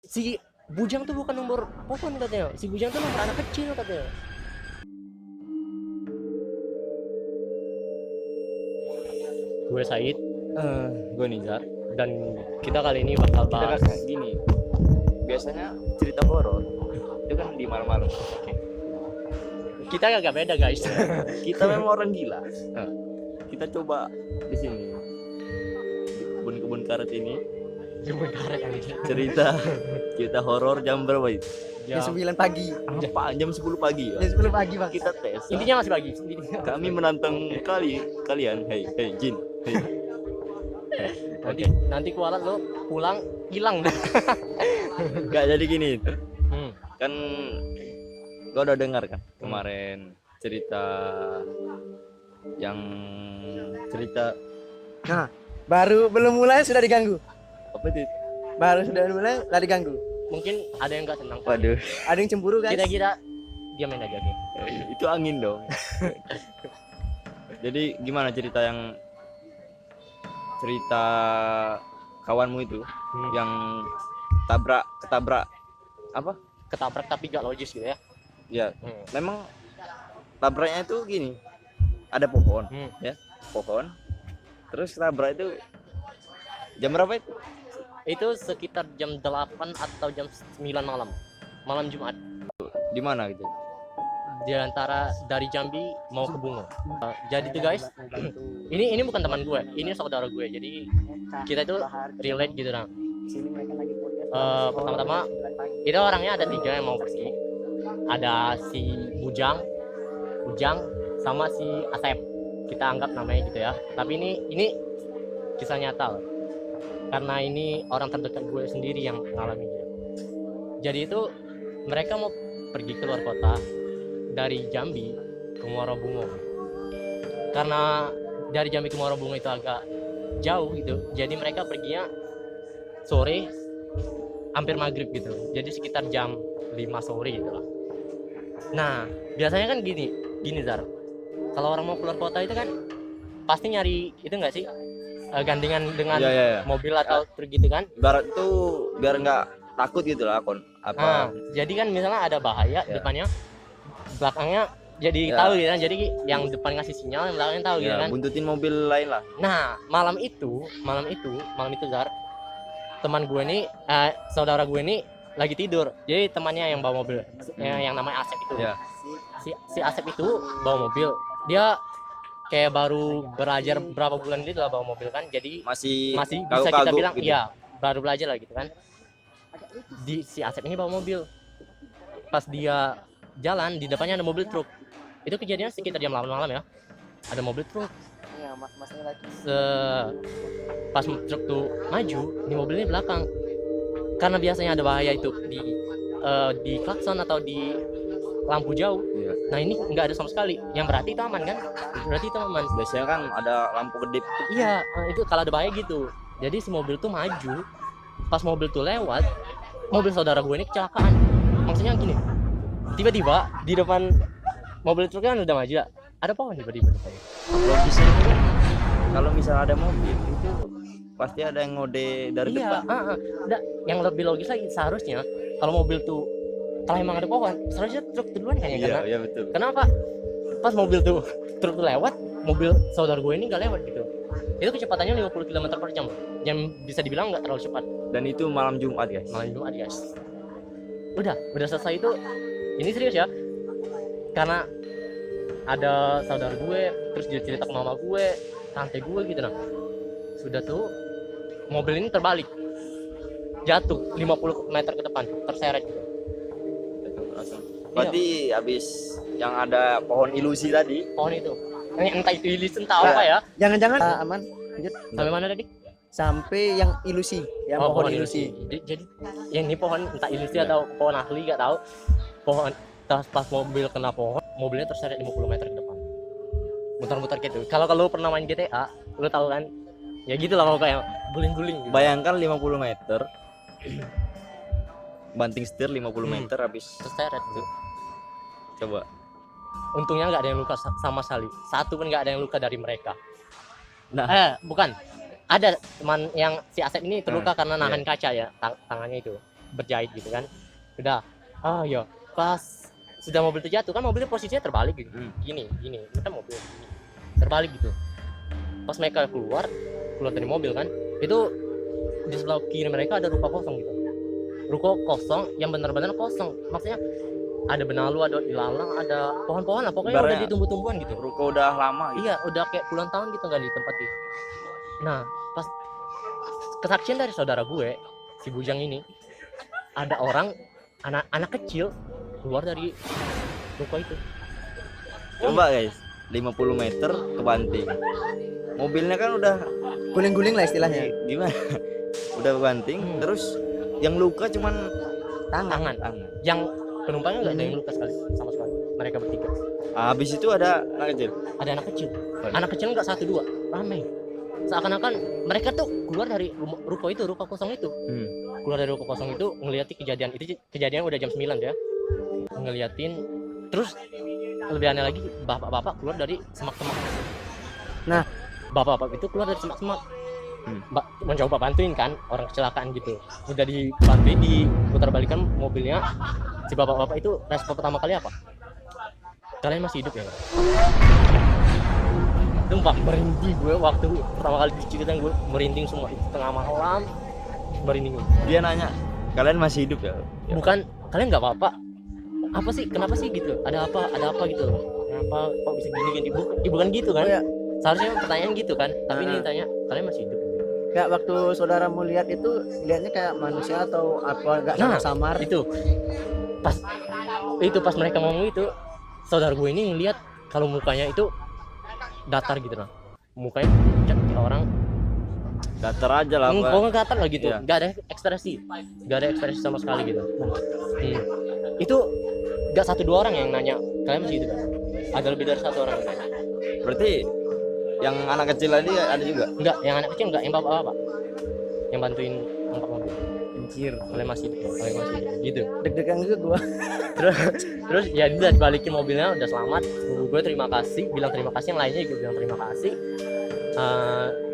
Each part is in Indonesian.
si Bujang tuh bukan nomor pohon katanya, si Bujang tuh nomor anak kecil katanya. Gue Said, Gue Nizar. dan kita kali ini bakal Kita bahas kan gini, biasanya cerita horor itu kan di malam-malam. kita agak beda guys. Kita memang orang gila. Kita coba di sini di kebun-kebun karet ini Kebun karet anjing. cerita horor jam berapa itu? Jam 9 pagi. Apa? Jam 10 pagi ya? Jam 10 pagi, Bang. Kita tes. Intinya masih pagi. Kami menantang kalian. Hei jin. Nanti kualat lo pulang hilang. Gak jadi gini. Hmm. Kan gua udah dengar kan kemarin cerita Nah, baru belum mulai sudah diganggu. apa itu? Baru sudah mulai sudah diganggu. Mungkin ada yang nggak senang. Waduh, Ada yang cemburu, guys. Kita diamin aja nih. itu angin dong. Jadi gimana cerita kawanmu itu yang ketabrak apa? Ketabrak tapi gak logis gitu ya. Ya, memang tabraknya itu gini. Ada pohon, ya. Pohon. Terus ketabrak itu jam berapa itu? Itu sekitar jam 8 atau jam 9 malam. Malam Jumat. Di mana gitu? Di antara dari Jambi mau ke Bungo. Jadi tuh guys, ini bukan teman gue, ini saudara gue. Jadi kita itu relate gitu nah. Pertama-tama itu orangnya ada 3 yang mau pergi. Ada si Bujang sama si Asep. Kita anggap namanya gitu ya. Tapi ini kisah nyata loh. Karena ini orang terdekat gue sendiri yang mengalaminya. Jadi itu mereka mau pergi keluar kota dari Jambi ke Muara Bungo. Karena dari Jambi ke Muara Bungo itu agak jauh gitu. Jadi mereka perginya sore hampir maghrib gitu. Jadi sekitar jam 5 sore gitu lah. Nah, biasanya kan gini Zar. Kalau orang mau keluar kota itu kan pasti nyari itu enggak sih? Gandengan dengan mobil atau truk gitu kan. Barat itu biar nggak takut gitu lah apa. Jadi kan misalnya ada bahaya depannya, belakangnya jadi tahu gitu kan. Jadi yang depan ngasih sinyal, yang belakangnya tahu gitu kan. Buntutin mobil lain lah. Nah, malam itu Zar, teman gue nih, saudara gue nih lagi tidur. Jadi temannya yang bawa mobil, yang namanya Asep itu. Si Asep itu bawa mobil. Dia kayak baru belajar berapa bulan gitu lah bawa mobil kan, jadi masih bisa kita bilang gitu. Iya, baru belajar lah gitu kan. Si Asep ini bawa mobil, pas dia jalan di depannya ada mobil truk. Itu kejadian sekitar jam 8 malam ya, ada mobil truk. Iya, mas-masnya lagi. Pas truk tuh maju, ini mobilnya di belakang. Karena biasanya ada bahaya itu di klakson atau di lampu jauh. Nah ini nggak ada sama sekali, yang berarti itu aman kan? Berarti itu aman. Biasanya kan ada lampu kedip. Iya, itu kalau ada bahaya gitu. Jadi si mobil tuh maju, pas mobil tuh lewat, mobil saudara gue ini kecelakaan. Maksudnya gini, tiba-tiba di depan mobil truk kan udah maju, ada pohon tiba-tiba depannya. Logisnya itu kan kalau misalnya ada mobil itu pasti ada yang ngode dari depan. Yang lebih logis lagi seharusnya kalau mobil tuh kalau emang ada pohon, seharusnya truk duluan kayaknya. Iya betul. Kenapa? Pas mobil tuh truk tuh lewat, mobil saudara gue ini nggak lewat gitu. Itu kecepatannya 50 km per jam, yang bisa dibilang nggak terlalu cepat. Dan itu malam Jumat guys. Udah selesai itu. Ini serius ya, karena ada saudara gue, terus dia cerita ke mama gue, tante gue gitu nah. Sudah tuh mobil ini terbalik, jatuh 50 meter ke depan, terseret gitu. Berarti habis yang ada pohon ilusi tadi. Pohon itu, entah itu ilusi entah apa ya. Jangan-jangan aman. Lanjut. Sampai mana tadi? Sampai yang ilusi, yang pohon ilusi. Jadi yang ini pohon entah ilusi atau pohon asli nggak tahu. Pohon pas mobil kena pohon, mobilnya terseret 50 meter ke depan. Muter-muter gitu. Kalau pernah main GTA, lu tahu kan? Ya gitu lah pokoknya, guling-guling gitu. Bayangkan 50 meter. Banting setir 50 meter habis terseret tuh. Coba. Untungnya nggak ada yang luka sama sekali. Satu pun nggak ada yang luka dari mereka. Nah, bukan. Ada teman yang si Asep ini terluka karena nahan kaca ya, tangannya itu. berjahit gitu kan. Udah, ya pas sudah mobil terjatuh kan, mobilnya posisinya terbalik gitu. Gini, ini kan mobil gini, terbalik gitu. Pas mereka keluar dari mobil kan, itu di sebelah kiri mereka ada ruko kosong gitu. Ruko kosong yang benar-benar kosong. Maksudnya ada benalu, ada ilalang, ada pohon-pohon lah, pokoknya udah ditumbuh-tumbuhan gitu. Ruko udah lama gitu. Iya, udah kayak puluhan tahun gitu nggak ditempatin. Nah, pas kesaksian dari saudara gue, si Bujang ini, ada orang, anak kecil keluar dari ruko itu. Coba guys, 50 meter kebanting. Mobilnya kan udah Guling-guling lah istilahnya. gimana? Udah kebanting, terus yang luka cuman Tangan. Yang penumpangnya nggak ada yang luka sekali, sama sekali. Mereka bertiga. Habis itu ada anak kecil. Ada anak kecil. Anak kecil nggak 1-2, ramai. Seakan-akan mereka tuh keluar dari ruko kosong itu. Keluar dari ruko kosong itu, ngeliatin kejadian itu. Kejadian udah jam 9 ya. Ngeliatin, terus lebih aneh lagi, bapak-bapak keluar dari semak-semak. Nah, bapak-bapak itu keluar dari semak-semak. Mencoba bantuin kan orang kecelakaan gitu. Udah dibantuin, diputar balikan mobilnya. Si bapak-bapak itu respon pertama kali apa? Kalian masih hidup ya? Sumpah merinding gue waktu pertama kali diceritain, gue merinding semua. Itu tengah malam merinding. Dia nanya, kalian masih hidup ya? Bukan, kalian nggak apa-apa? Apa sih? Kenapa sih gitu? Ada apa gitu? Kenapa kok bisa gini? Bukan gitu kan? Ya. Seharusnya pertanyaan gitu kan? Tapi ini tanya, kalian masih hidup? Kayak waktu saudaramu lihat itu, lihatnya kayak manusia atau apa, gak samar-samar. Itu pas mereka ngomong itu, saudara gue ini ngelihat kalau mukanya itu datar gitu lah, mukanya pucat kayak orang Datar aja lah. pokoknya datar lah gitu. Iya. Nggak ada ekspresi sama sekali gitu. Itu nggak 1-2 orang yang nanya kalian masih hidup, ada lebih dari 1 orang yang nanya. Berarti yang anak kecil tadi ada juga? Enggak, yang anak kecil enggak, yang bapak-bapak yang bantuin angkat mobil. Anjir, Kalian masih hidup gitu. deg-degan juga gua. Terus ya udah dibalikin mobilnya, udah selamat. Gue terima kasih, bilang terima kasih, yang lainnya juga bilang terima kasih.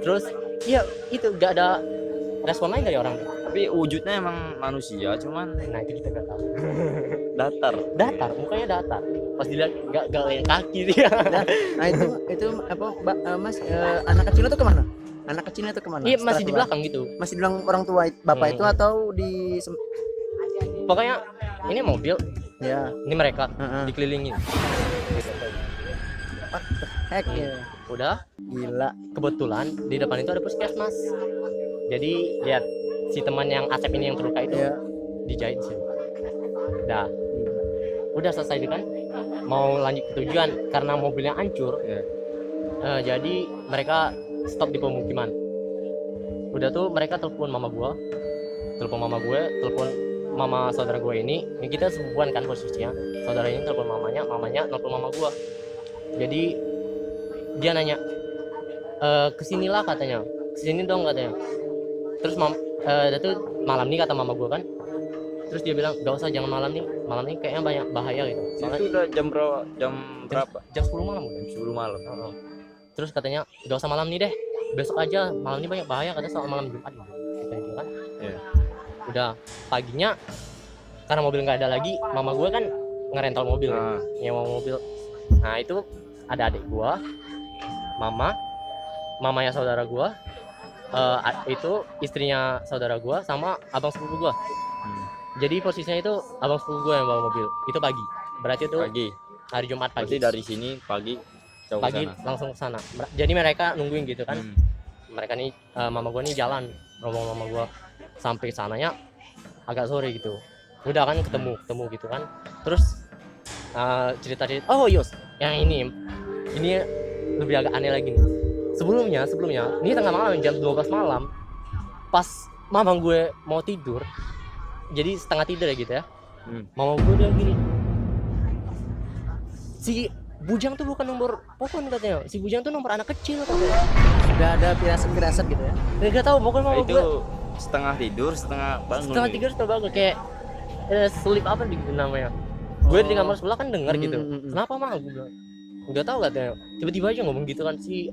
Terus ya itu gak ada respon lain dari orang. Tapi wujudnya emang manusia, cuman Nah itu kita gak tahu. datar. Mukanya datar. Pas dilihat gak yang kaki dia. Nah itu apa Mas, anak kecilnya tuh kemana? Anak kecilnya tuh kemana? Iya Setelah masih di keluar? belakang gitu. Masih bilang orang tua bapak itu atau di Pokoknya ini mobil, ya. ini mereka Heeh. dikelilingin. Heck ya. Udah, Gila. kebetulan di depan itu ada puskesmas. Jadi lihat si teman yang Asep ini yang terluka itu Ya. dijahit sih. Udah selesai itu kan, mau lanjut ke tujuan karena mobilnya hancur. Jadi mereka stop di pemukiman. Udah tuh mereka telepon mama gue, telepon mama saudara gue ini kita sebubuan kan posisinya. Saudara ini telepon mamanya telepon mama gue. Jadi dia nanya, kesinilah katanya, kesini dong katanya. Terus itu malam nih kata mama gue kan. Terus dia bilang gak usah, jangan malam nih kayaknya banyak bahaya gitu. Soalnya Itu udah jam berapa? jam 10 malam udah. Jam 10 malam. Terus katanya gak usah malam nih deh, besok aja, malam ini banyak bahaya katanya, soal malam Jumat gitu. Katanya dia kan. Iya. Udah paginya karena mobil nggak ada lagi, mama gue kan ngerental mobil, nyewa mobil. Nah itu ada adik gue, mamanya saudara gue, itu istrinya saudara gue sama abang sepupu gue. Jadi posisinya itu abang sepupu gue yang bawa mobil. Itu pagi, berarti itu Pagi. hari Jumat pagi. Berarti dari sini pagi jauh Pagi sana. langsung ke sana. Jadi mereka nungguin gitu kan. Mereka nih mama gue nih jalan, rombongan mama gue sampai sananya agak sore gitu. Udah kan ketemu gitu kan. Terus cerita oh Yos, yang ini lebih agak aneh lagi nih. Sebelumnya ini tengah malam jam 12 malam, pas mama gue mau tidur, jadi setengah tidur ya gitu ya. Mama gue udah gini, si Bujang tuh bukan nomor pohon katanya, si Bujang tuh nomor anak kecil katanya. Udah ada pirasat gitu ya. Nggak tahu, pokoknya mama Itu gue setengah tidur, setengah bangun. setengah tidur setengah bangun kayak selip apa gitu namanya. Gue di kamar sebelah kan dengar gitu. Kenapa mah gue bilang nggak tahu katanya. Tiba-tiba aja ngomong gitu kan, si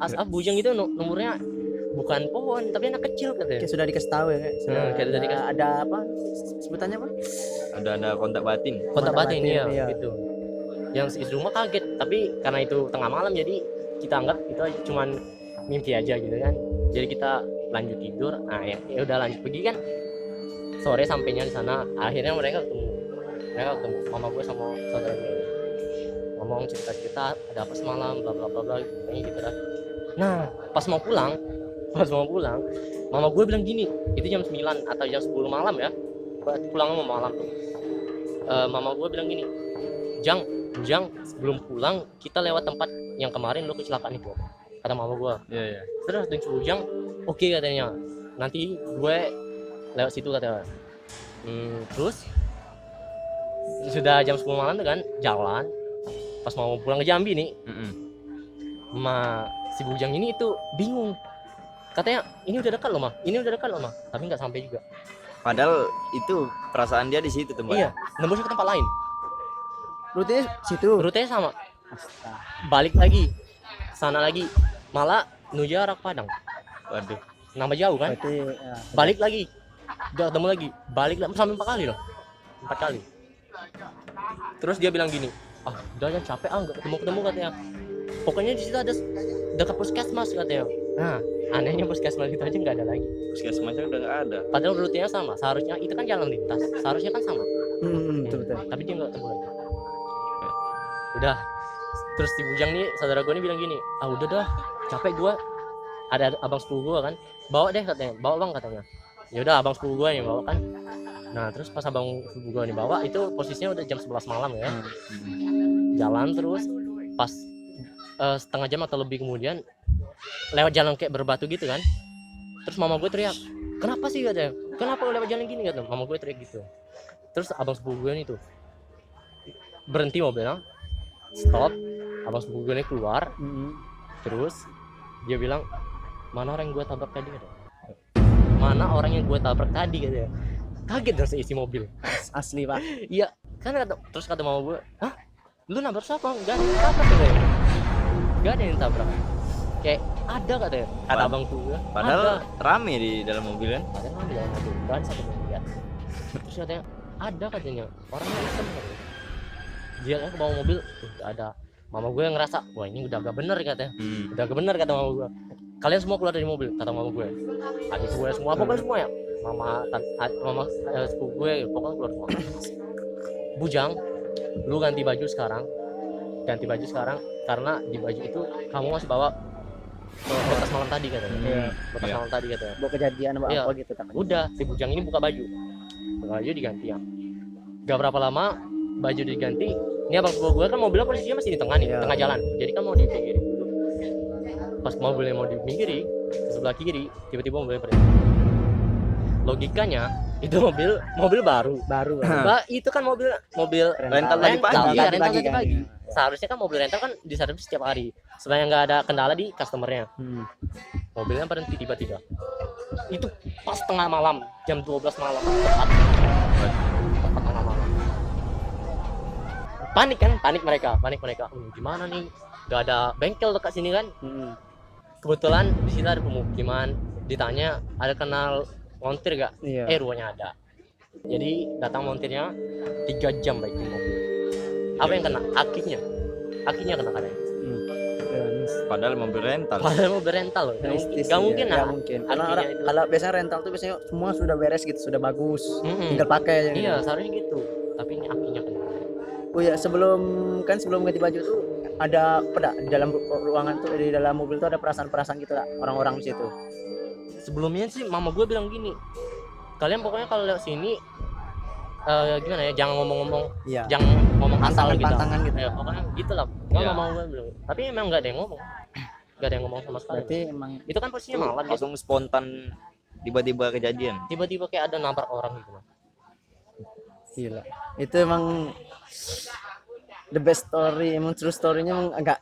Asap Bujang itu nomornya bukan pohon tapi anak kecil katanya. Kayak sudah dikasih tahu ya, kayak sudah Kayak sudah dikasih. ada apa sebutannya apa? Ada kontak batin. Kontak batin batin, ya iya. gitu. Yang si rumah kaget, tapi karena itu tengah malam jadi kita anggap itu cuman mimpi aja gitu kan. Jadi kita lanjut tidur. Nah ya udah lanjut pergi kan. Sore sampainya di sana, akhirnya mereka ketemu. Mama gue sama saudara gue ngomong cerita ada apa semalam bla bla bla bla gitu dah. Nah pas mau pulang mama gue bilang gini, itu jam 9 atau jam 10 malam ya, pulang mau malam tuh. Mama gue bilang gini, Jang sebelum pulang kita lewat tempat yang kemarin lo kecelakaan itu, kata mama gue. Iya. Terus tuh Jang oke katanya, nanti gue lewat situ katanya. Terus sudah jam 10 malam tuh kan jalan, pas mau pulang ke Jambi nih, si bujang ini itu bingung, katanya ini udah dekat loh mah, tapi nggak sampai juga. Padahal itu perasaan dia di situ tempatnya. Iya, nembus ke tempat lain, Rutenya situ. rutenya sama, Astaga. balik lagi sana lagi, malah menuju arah Padang, Waduh. nambah jauh kan. Berarti ya, Balik lagi, udah ketemu lagi, balik lagi sampai 4 kali loh, 4 kali. Terus dia bilang gini, udah ya capek nggak ketemu katanya. Pokoknya di situ ada dekat puskesmas katanya. Nah anehnya puskesmas itu aja nggak ada lagi. Puskesmasnya udah nggak ada. Padahal rutenya sama, seharusnya itu kan jalan lintas, seharusnya kan sama. betul. Tapi dia nggak ketemu lagi. Udah, terus si bujang nih saudara gue nih bilang gini, udah dah capek gue. Ada abang sepupu gue kan, bawa deh katanya, bawa bang katanya. Ya udah abang sepupu gue nih bawa kan. Nah terus pas abang sepupu gue nih bawa, itu posisinya udah jam 11 malam ya. Jalan terus pas setengah jam atau lebih kemudian lewat jalan kayak berbatu gitu kan. Terus mama gue teriak, kenapa sih katanya, kenapa lewat jalan gini katanya. Mama gue teriak gitu. Terus abang sepupu gue nih tuh berhenti mobilnya, stop. Abang sepupu gue nih keluar. Terus dia bilang, mana orang yang gue tabrak tadi katanya. Mana orang yang gue tabrak tadi katanya. Kaget dong seisi mobil. Asli pak. Iya kan terus kata mama gue, lu nabrak siapa? Gak ada yang tabrak katanya. Gak ada yang tabrak. Kayak ada katanya, kata abang tuh gue. Padahal ada. rame di dalam mobil kan. Padahal di dalam mobil, gak ada satu yang lihat. Terus katanya, ada katanya, orangnya hitam katanya. Dia kan ke bawah mobil, gak ada. Mama gue yang ngerasa, wah ini udah gak bener katanya. Udah gak bener kata mama gue. Kalian semua keluar dari mobil, kata mama gue. Adik gue semua, pokoknya semua ya. Mama sepupu gue, pokoknya keluar semua. Bujang, lu ganti baju sekarang, karena di baju itu kamu masih bawa bekas malam tadi katanya. Bekas malam tadi katanya. Bawa kejadian Iya. apa gitu namanya. Udah si bujang ini buka baju diganti ya. Gak berapa lama baju diganti. Ini abang sepupu gue kan mobilnya posisinya masih di tengah nih, Iya. tengah jalan. Jadi kan mau dipinggiri dulu. Pas mobilnya mau dipinggiri, di sebelah kiri tiba-tiba mobilnya berhenti. Logikanya itu mobil baru. Itu kan mobil Rental tadi pagi. Iya, Tadi rental pagi tadi kan. pagi. Seharusnya kan mobil rental kan diservis setiap hari supaya nggak ada kendala di customernya. Mobilnya berhenti tiba-tiba. Itu pas tengah malam, jam 12 malam tepat tengah malam. Panik mereka. Gimana nih? Gak ada bengkel dekat sini kan? Kebetulan di sini ada pemukiman. Ditanya ada kenal montir gak? Iya. Ruangnya ada. Jadi datang montirnya 3 jam baik di mobil. Apa yang kena? Akinya kena kadang. Padahal mobil rental. Padahal mobil rental loh. Gak mungkin lah. lah. Mungkin. Akinya Karena itu. kalau biasanya rental tuh biasanya semua sudah beres gitu, sudah bagus. Tinggal pakai aja. Iya, seharusnya gitu. Tapi ini akinya kena. Oh ya, sebelum ganti baju tuh ada di dalam ruangan tuh, di dalam mobil tuh ada perasaan gitu lah orang-orang di situ. Sebelumnya sih mama gue bilang gini, kalian pokoknya kalau lewat sini gimana ya, jangan ngomong-ngomong, Iya. jangan ngomong asal gitu. Pantangan gitu. Ya, pokoknya gitulah. Nggak Iya. mama gue bilang. Tapi emang nggak ada yang ngomong. Nggak ada yang ngomong sama sekali. Berarti emang Itu kan posisinya malam ya. Langsung spontan tiba-tiba kejadian. Tiba-tiba kayak ada nabrak orang gitu. gila. Itu emang the best story, emang true story-nya emang agak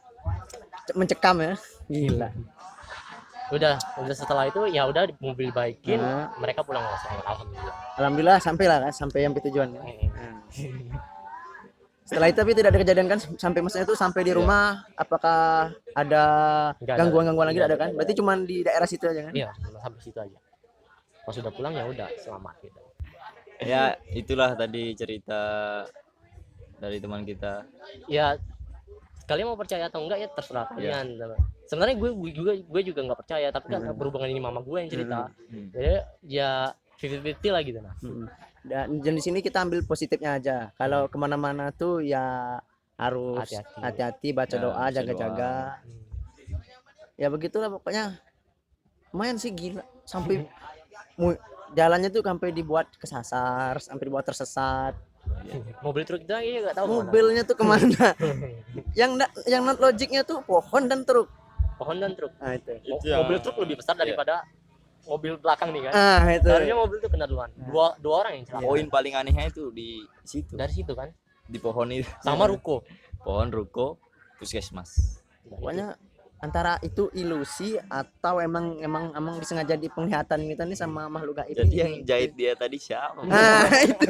mencekam ya. Gila. Udah setelah itu ya udah mobil baikin, Nah. mereka pulang langsung. Alhamdulillah. Alhamdulillah sampai lah kan, sampai yang tujuan. Setelah itu tapi tidak ada kejadian kan sampai maksudnya itu sampai di rumah apakah ada Nggak ada. gangguan-gangguan lagi Nggak tidak ada ada, kan? nggak Berarti ada. cuma di daerah situ aja kan? Iya, cuma sampai situ aja. Pas sudah pulang ya udah selamat gitu. Ya itulah tadi cerita dari teman kita. Ya kalian mau percaya atau enggak ya terserah Iya. kalian. Sebenarnya gue juga nggak percaya, tapi kan berhubungan ini mama gue yang cerita. Jadi ya 50-50 lah gitu nah. Dan di sini kita ambil positifnya aja. Kalau kemana-mana tuh ya harus Hati-hati. hati-hati, baca Ya, doa, baca jaga-jaga. Ya begitulah pokoknya. Lumayan sih gila. Sampai jalannya tuh sampai dibuat kesasar, sampai dibuat tersesat. Mobil truk itu aja nggak tahu kemana. Mobilnya tuh kemana? yang not logiknya tuh pohon dan truk. Pohon dan truk. Nah itu. Mobil truk lebih besar daripada mobil belakang nih kan. Ah itu. Seharusnya mobil itu kena duluan. Dua orang yang celaka. Poin paling anehnya itu di situ, Dari situ kan. di pohon itu. Sama ruko. Pohon ruko puskesmas. Pokoknya antara itu ilusi atau emang disengaja di penglihatan kita nih sama makhluk gaib. Jadi yang jahit dia tadi siapa? Nah itu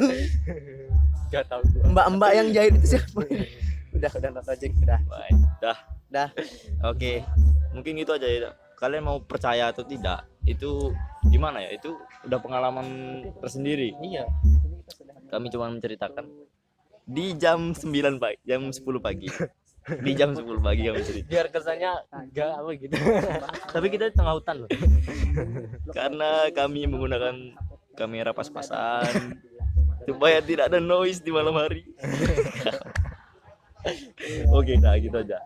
Gak tahu gua. mbak-mbak yang jahit itu siapa? udah not logic udah. Baik, Dah. Oke, mungkin gitu aja ya. Kalian mau percaya atau tidak, itu gimana ya? Itu udah pengalaman tersendiri. Iya. Kami cuma menceritakan di jam 9 pagi, jam 10 pagi. Di jam 10 pagi kami cerita. Biar kesannya enggak apa gitu. Tapi kita di tengah hutan loh. Karena kami menggunakan kamera pas-pasan supaya tidak ada noise di malam hari. Oke, nah gitu aja.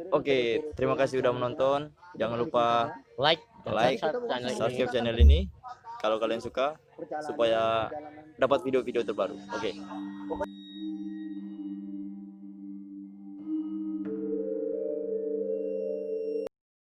Oke, terima kasih udah menonton. Jangan lupa Like, like, channel ini. subscribe channel ini kalau kalian suka supaya dapat video-video terbaru. Oke.